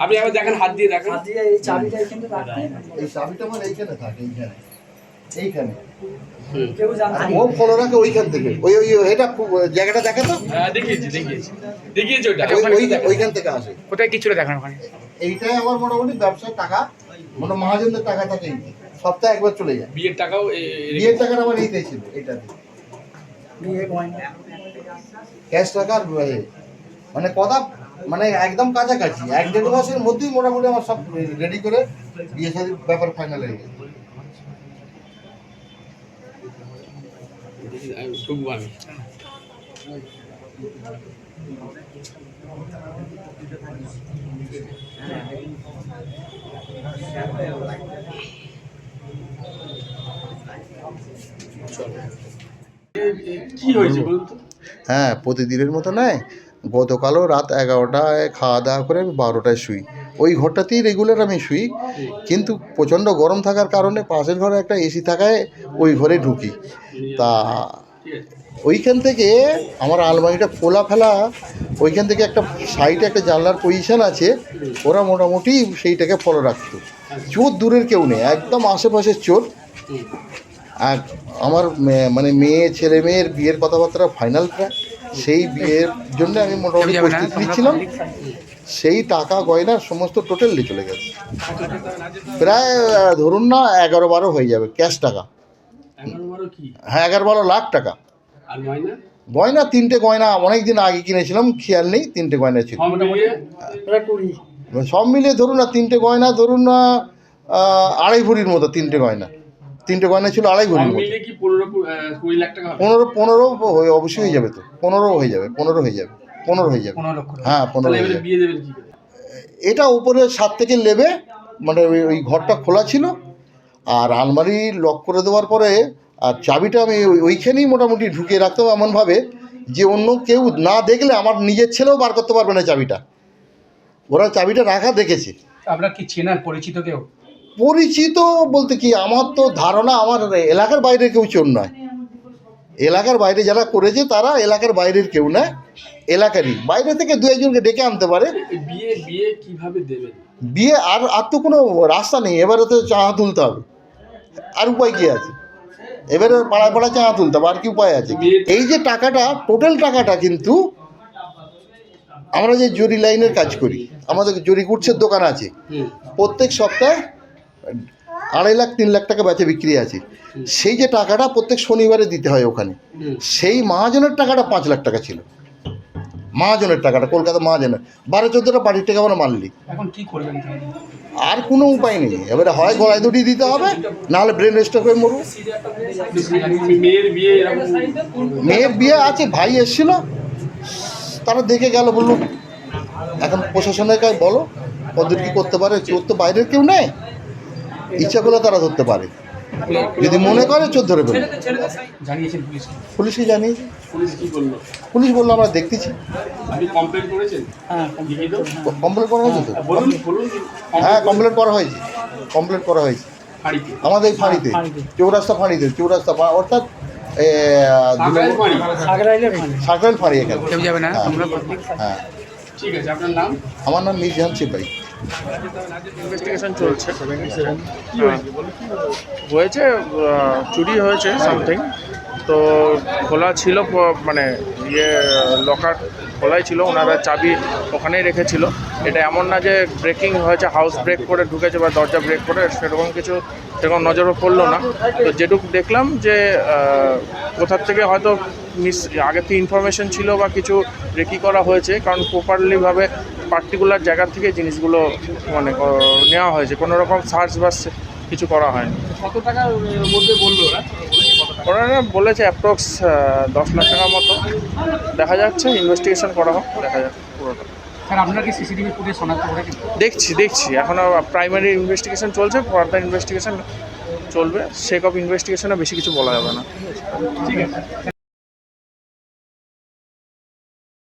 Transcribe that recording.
আপনি আবার দেখেন, হাত দিয়ে দেখেন। এই চাবিটা এখানে রাখতে, এই চাবিটা মানে এইখানে থাকে, এইখানে কেউ জানতে ও ফলো রাখে ওইখান থেকে। ওই ওই এটা জায়গাটা দেখে তো, হ্যাঁ দেখিয়েছি ওটা। ওইখান থেকে আসে। কোথায় কি ছিল দেখানো ওখানে? এইটাই আমার মোটামুটি ব্যবসার টাকা, মানে মহাজনদের টাকা থাকে, সপ্তাহে একবার চলে যায়। বিয়ের টাকাও বিয়ের টাকাটা আমার এইটাই ছিল, এইটাতে বিয়ে গয়না ক্যাশ টাকা আর মানে কথা, মানে একদম কাছাকাছি 1-1.5 মাসের মধ্যেই মোটামুটি আমার সব রেডি করে বিয়ে শাদীর ব্যাপার ফাইনাল হয়ে গেছে। ঢুকবো আমি। কি হয়েছে বলুন তো? হ্যাঁ, প্রতিদিনের মতো নয়, গতকালও রাত 11টায় খাওয়া দাওয়া করে আমি 12টায় শুই। ওই ঘরটাতেই রেগুলার আমি শুই, কিন্তু প্রচণ্ড গরম থাকার কারণে পাশের ঘরে একটা এসি থাকায় ওই ঘরে ঢুকি। তা ওইখান থেকে আমার আলমারিটা খোলা ফেলা, ওইখান থেকে একটা সাইডে একটা জানলার পজিশান আছে, ওরা মোটামুটি সেইটাকে ফলো রাখতো। চোর দূরের কেউ নেই, একদম আশেপাশের চোর। আর আমার মানে ছেলে মেয়ের বিয়ের কথাবার্তা ফাইনাল প্রায়, সেই বিয়ের জন্য আমি মোটামুটি প্রস্তুতি নিচ্ছিলাম। সেই টাকা গয়না সমস্ত টোটাল নিয়ে চলে গেছে, প্রায় ধরুন না 11-12 হয়ে যাবে ক্যাশ টাকা। হ্যাঁ, 11-12 লাখ টাকা। গয়না 3টে গয়না অনেক দিন আগে কিনেছিলাম, খেয়াল নেই, 3টে গয়না ছিল। সব মিলিয়ে ধরুন না 3টে গয়না, ধরুন না 2.5 ভরির মতো 3টে গয়না। 3টে গয়না ছিল 2.5 ভরির মতো। 15 অবশ্যই হয়ে যাবে তো, 15 হয়ে যাবে, 15 হয়ে যাবে, 15 হয়ে যাবে। হ্যাঁ, 15 হয়ে যাবে। এটা উপরে 7 থেকে লেবে, মানে ওই ঘরটা খোলা ছিল, আর আলমারি লক করে দেওয়ার পরে আর চাবিটা আমি ওইখানেই মোটামুটি ঢুকিয়ে রাখতাম এমনভাবে যে অন্য কেউ না দেখলে আমার নিজের ছেলেও বার করতে পারবে না চাবিটা। ওরা চাবিটা রাখা দেখেছে। আপনার কি চেনার পরিচিত কেউ? পরিচিত বলতে কি, আমার তো ধারণা আমার এলাকার বাইরে কেউ চোর নয়। এলাকার বাইরে যারা করেছে তারা এলাকার বাইরের কেউ না, এলাকারই। বাইরে থেকে 2-1জনকে ডেকে আনতে পারে। বিয়ে কিভাবে দেবেন? বিয়ে আর তো কোনো রাস্তা নেই, এবারে তো চাঁদা তুলতে হবে, আর উপায় কী আছে? এবারে পাড়ায় পাড়ায় চাঁদা তুলতে হবে, আর কি উপায় আছে? এই যে টাকাটা, টোটাল টাকাটা কিন্তু আমরা যে জরি লাইনের কাজ করি, আমাদের জরি গুডসের দোকান আছে, প্রত্যেক সপ্তাহে 2.5 লাখ 3 লাখ টাকা বেচা বিক্রি আছে। সেই যে টাকাটা প্রত্যেক শনিবারে দিতে হয় ওখানে, সেই মহাজনের টাকাটা 5 লাখ টাকা ছিল। মহাজনের টাকাটা, কলকাতা মহাজনের 12-14টা পার্টির টাকা আমরা মারলি। এখন কি করবেন? আর কোনো উপায় নেই, এবারে হয় গলায় দড়ি দিতে হবে, নাহলে ব্রেন স্ট্রোক হয়ে মরু। মেয়ের বিয়ে আছে, ভাই এসেছিল, তারা দেখে গেল, বললো এখন প্রশাসনের কাছে বলো ওদের কী করতে পারে। চোর তো বাইরের কেউ নেই, ইচ্ছা করলে তারা ধরতে পারে, যদি মনে করে চোর ধরে ফেলে। জানিয়েছেন পুলিশকে জানিয়েছি। পুলিশ কি করলো? পুলিশ বললো আমরা দেখতেছি। আপনি কমপ্লেন করেছেন? হ্যাঁ, কমপ্লেন করা হয়েছে তো? বলুন। হ্যাঁ, কমপ্লেন করা হয়েছে, কমপ্লেন করা হয়েছে আমাদের এই ফাঁড়িতে, চৌরাস্তা ফাঁড়িতে, চৌরাস্তা অর্থাৎ সাকরাইল ফাঁড়ি এখানে। কেউ যাবে না? হ্যাঁ, ঠিক আছে। আপনার নাম? আমার নাম মিরজাহান সিপাহী। ইনভেস্টিগেশন চলছে। হয়েছে চুরি হয়েছে সামথিং, তো খোলা ছিল, মানে লকার খোলাই ছিল, ওনারা চাবি ওখানেই রেখেছিল। এটা এমন না যে ব্রেকিং হয়েছে, হাউস ব্রেক করে ঢুকেছে বা দরজা ব্রেক করে, সেরকম নজরও পড়লো না। তো যেটুকু দেখলাম যে কোথার থেকে হয়তো আগে থেকে ইনফরমেশন ছিল বা কিছু রেকি করা হয়েছে, কারণ প্রপারলিভাবে পার্টিকুলার জায়গা থেকে জিনিসগুলো মানে নেওয়া হয়েছে, কোনো রকম সার্চ বা কিছু করা হয়নি। কত টাকার মধ্যে বললো ওনারা বলেছে অ্যাপ্রক্স 10 লাখ টাকার মতো। দেখা যাচ্ছে, ইনভেস্টিগেশন করা হোক, দেখা যাক পুরোটা। স্যার, আপনার কি সিসিটিভি ফুটেজ শনাক্ত করেছেন? দেখছি এখনও প্রাইমারি ইনভেস্টিগেশন চলছে, ফার্দার ইনভেস্টিগেশন চলবে। সেক অফ ইনভেস্টিগেশনে বেশি কিছু বলা যাবে না। ঠিক আছে।